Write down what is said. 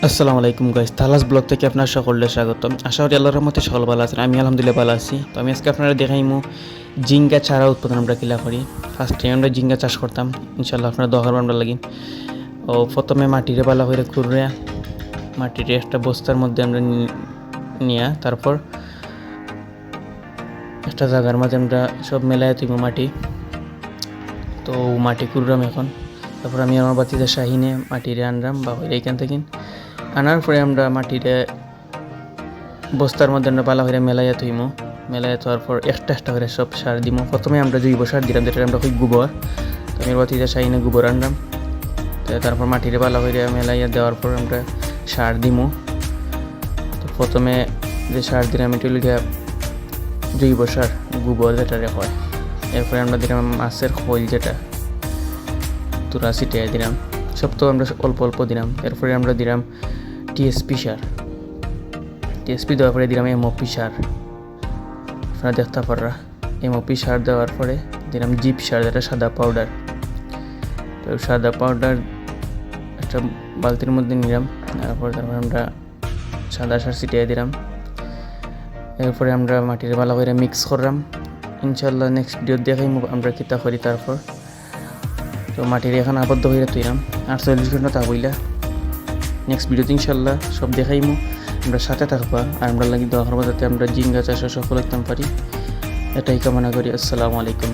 আসসালামু আলাইকুম guys, তালাস blog থেকে আপনার সকলকে স্বাগতম। আশা করি আল্লাহর রহমতে সকল ভালো আছেন। আমি আলহামদুলিল্লাহ ভালো আছি। তো আমি আজকে আপনারা দেখাইমু জিঙ্গা চারা উৎপাদন আমরা কিলা করি। ফার্স্ট টাইম আমরা জিঙ্গা চাষ করতাম, ইনশাল্লাহ আপনারা দোয়া করবেন আমরা লাগি। ও প্রথমে মাটিরে ভালো করে খুঁড়ে মাটিরে একটা বস্তার মধ্যে আমরা নিয়ে তারপর একটা জায়গার মাঝে আমরা সব মেলায় তুইব মাটি। তো মাটি কুড়লাম এখন। তারপর আমি আমার বাতিতে শাহিনে মাটিরে আনলাম বা এইখান থেকে আনার পরে আমরা মাটিরে বস্তার মধ্যে আমরা পালা হয়ে মেলাইয়া থইমো। মেলাইয়া থাকার পর একটা করে সব সার দিমো। প্রথমে আমরা জৈব সার দিলাম, যেটা আমরা কই গোবর। তো আমি বাতিতে শাহিনে গোবর আনলাম। তারপর মাটিরে পালা হয়ে মেলাইয়া দেওয়ার পর আমরা সার দিমো। তো প্রথমে যে সার দিলাম এটা হলো জৈব সার, গোবর যেটা হয়। এরপরে আমরা দিলাম মাছের খোল, যেটা তুরা ছিটিয়ে দিলাম। সব তো আমরা অল্প অল্প দিলাম। এরপরে আমরা দিলাম টিএসপি সার। টিএসপি দেওয়ার পরে দিলাম এমওপি সার, আপনারা দেখতে পাররা। এমওপি সার দেওয়ার পরে দিলাম জিপ সার, যেটা সাদা পাউডার। তো সাদা পাউডার একটা বালতির মধ্যে নিলাম। তারপর আমরা সাদা সার ছিটিয়ে দিলাম। এরপরে আমরা মাটির ভালো করে মিক্স করলাম। ইনশাল্লাহ নেক্সট ভিডিও দেখাই আমরা কিতা করি। তারপর তো মাটির এখন আবদ্ধ হয়ে তুইলাম 48 ঘন্টা তা বইলা। নেক্সট ভিডিওতে ইনশাল্লাহ সব দেখাইমু, আমরা সাথে থাকবা। আর আমরা লাগি দোয়া করবো যাতে আমরা জিঙ্গা চাষে সফল হতে পারি, এটাই কামনা করি। আসসালামু আলাইকুম।